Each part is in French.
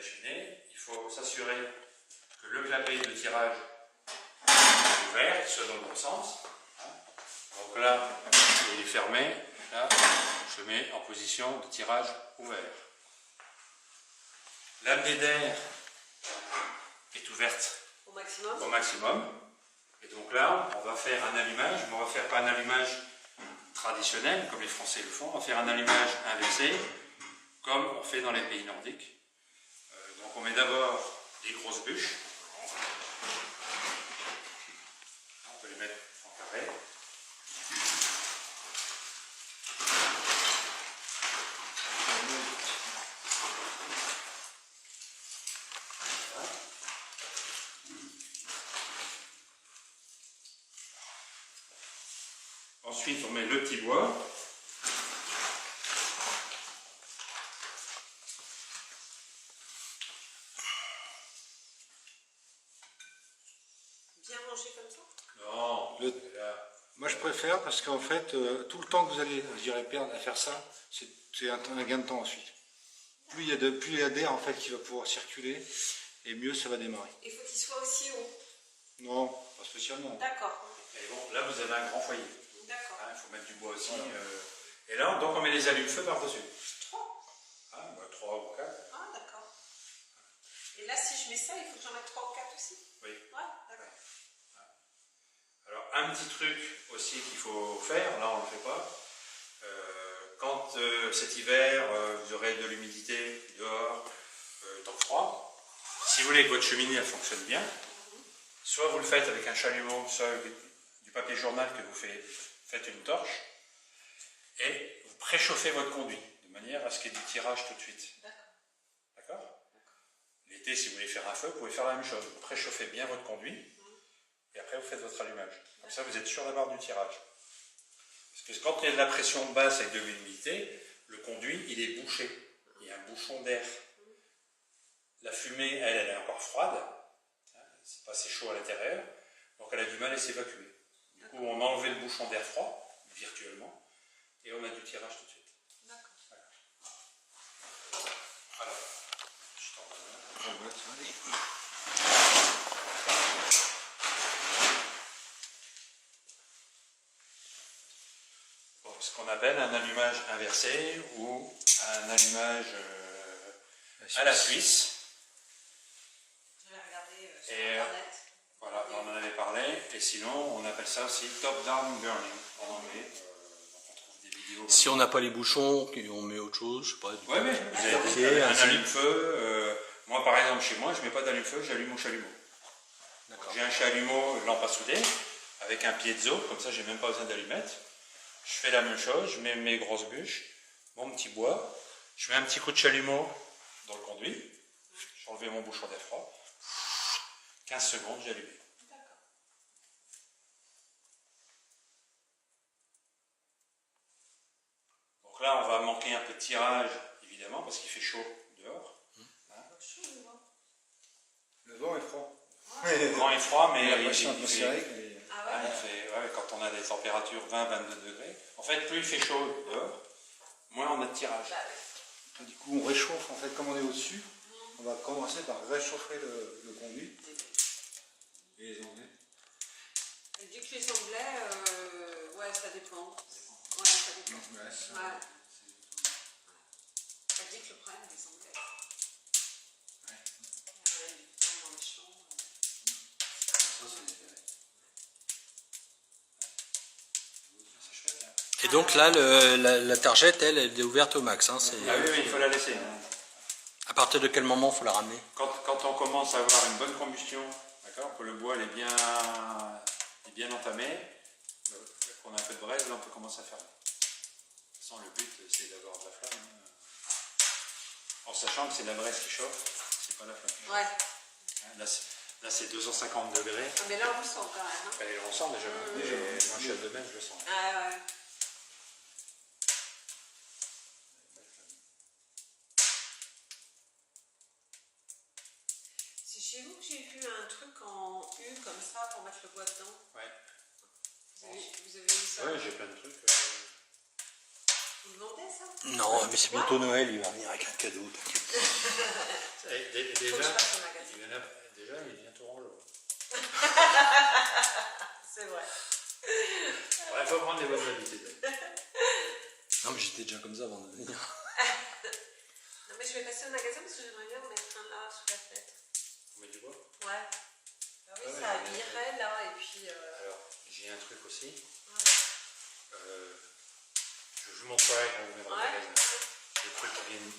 machiner, il faut s'assurer que le clapet de tirage est ouvert, soit dans le bon sens. Donc là, il est fermé, là, je mets en position de tirage ouvert. L'amenée d'air est ouverte au maximum. Et donc là, on va faire un allumage, mais on va faire pas un allumage traditionnel, comme les Français le font, on va faire un allumage inversé, comme on fait dans les pays nordiques. Donc on met d'abord des grosses bûches. On peut les mettre en carré. Ensuite, on met le petit bois. Bien manger comme ça? Non. Moi je préfère parce qu'en fait, tout le temps que vous allez, je dirais, perdre à faire ça, c'est un gain de temps ensuite. Plus il y a d'air en fait qui va pouvoir circuler, et mieux ça va démarrer. Il faut qu'il soit aussi haut. Non, pas spécialement. D'accord. Et bon, là vous avez un grand foyer. D'accord. Il faut mettre du bois aussi. Et là, donc on met les allumes-feu par-dessus. 3. 3 ou 4. Ah, d'accord. Et là, si je mets ça, il faut que j'en mette 3 ou 4 aussi? Oui. Ouais, d'accord. Alors, un petit truc aussi qu'il faut faire, là on ne le fait pas. Quand cet hiver, vous aurez de l'humidité dehors, temps froid, si vous voulez que votre cheminée elle fonctionne bien, soit vous le faites avec un chalumeau, soit avec du papier journal que vous faites une torche, et vous préchauffez votre conduit, de manière à ce qu'il y ait du tirage tout de suite. D'accord? L'été, si vous voulez faire un feu, vous pouvez faire la même chose. Vous préchauffez bien votre conduit, et après vous faites votre allumage. Comme ça, vous êtes sûr d'avoir du tirage. Parce que quand il y a de la pression basse avec de l'humidité, le conduit, il est bouché. Il y a un bouchon d'air. La fumée, elle est encore froide. C'est pas assez chaud à l'intérieur. Donc elle a du mal à s'évacuer. Du coup, on a enlevé le bouchon d'air froid, virtuellement, et on a du tirage tout de suite. D'accord. Voilà. Je t'en remets. Ce qu'on appelle un allumage inversé ou un allumage à la Suisse. Je vais regarder sur Et Internet. voilà, on en avait parlé. Et sinon, on appelle ça aussi top-down burning en anglais. Donc on trouve des vidéos. Si on n'a pas les bouchons, on met autre chose, je sais pas. Oui, oui, vous avez un allume-feu. Moi, par exemple, chez moi, je ne mets pas d'allume-feu, j'allume mon chalumeau. J'ai un chalumeau lampe à souder avec un piezo, comme ça, j'ai même pas besoin d'allumette. Je fais la même chose, je mets mes grosses bûches, mon petit bois, je mets un petit coup de chalumeau dans le conduit, j'ai enlevé mon bouchon d'air froid, 15 secondes, j'ai allumé. D'accord. Donc là, on va manquer un peu de tirage, évidemment, parce qu'il fait chaud dehors. Chaud, le vent. Le vent est froid. Le vent est froid, mais La il pression fait... atmosphérique, elle est- Ah Ouais, ouais? quand on a des températures 20-22 degrés, en fait, plus il fait chaud dehors, moins on a de tirage. Bah, Et du coup, on réchauffe, en fait, comme on est au-dessus, on va commencer par réchauffer le conduit. Et les Anglais. je dis que les Anglais, ouais, ça dépend. Ouais, ça dépend. Ouais, ça. Ouais. Ça dit que le problème des Anglais. Ouais. Il y a du temps dans les champs. Ça, c'est- C'est chouette, hein. Et donc là, la targette, elle est ouverte au max. Hein, Ah oui, il faut la laisser. à partir de quel moment il faut la ramener? Quand on commence à avoir une bonne combustion, d'accord, que le bois est bien entamé, qu'on a un peu de braise, là on peut commencer à fermer. De toute façon, le but c'est d'avoir de la flamme. En sachant que c'est la braise qui chauffe, c'est pas la flamme qui chauffe. Ouais. Là c'est 250 degrés. Ah, mais là, on le sent quand même. Hein. Et on sent déjà. Et moi je suis à 2 mètres, je le sens. Ah ouais. C'est chez vous que j'ai vu un truc en U comme ça pour mettre le bois dedans. Ouais. Vous avez vu ça? Ouais, j'ai plein de trucs. Vous le vendez ça? Non, mais c'est bientôt Noël, il va venir avec un cadeau, t'inquiète. Et Faut que je déjà, passe au magasin. il vient tout rangé. C'est vrai. Il faut prendre les bonnes habitudes. Non, mais j'étais déjà comme ça avant de venir. Non, mais je vais passer au magasin parce que j'aimerais bien en mettre un là sous la fenêtre. On met du bois. Ouais. Ah oui, Ah ouais, ça habillerait là et puis. Alors, j'ai un truc aussi. Ouais. Je vous montrerai quand vous viendrez au Ouais. magasin. Des trucs qui viennent.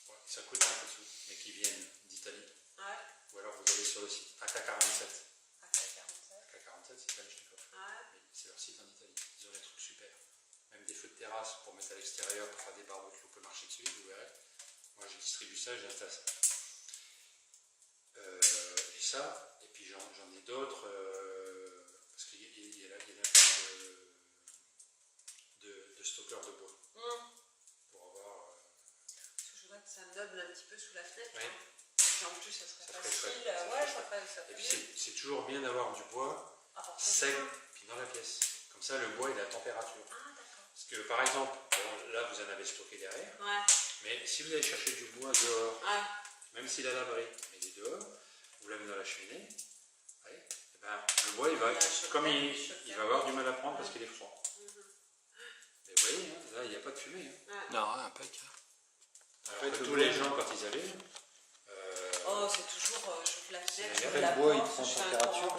Ouais, ça coûte un peu de sous, mais qui viennent d'Italie. Ouais. Ou alors vous allez sur le site AK47. Ah, c'est 47. AK47, c'est Kalachnikov. Ouais. Mais c'est leur site en Italie. Ils ont des trucs super. Même des feux de terrasse pour mettre à l'extérieur, pour faire des barbecues, on peut marcher dessus, vous verrez. Moi, je distribue ça, j'installe ça. Et ça, et puis j'en ai d'autres, parce qu'il y a de stockeurs de bois. Pour avoir. Parce que je voudrais que ça meuble un petit peu sous la fenêtre. Ouais. Et puis en plus, ça serait Ça ferait facile. chouette, ça Ouais, ferait ça ferait Et puis c'est toujours bien d'avoir du bois sec, puis dans la pièce. Comme ça, le bois il est à température. Ah, d'accord. Parce que par exemple, bon, là vous en avez stocké derrière, Ouais. mais si vous allez chercher du bois dehors, Ouais. même s'il est à l'abri, mais il est dehors, vous l'avez dans la cheminée, ouais, et ben, le bois il va, comme il va avoir du mal à prendre parce qu'il est froid. Mais vous voyez, hein, là il n'y a pas de fumée. Hein. Ouais. Non, impec. Alors que tous les gens quand ils allument, Oh, c'est toujours. J'ouvre la fenêtre, C'est j'ouvre le la bois, il porte, prend je fais un température. courant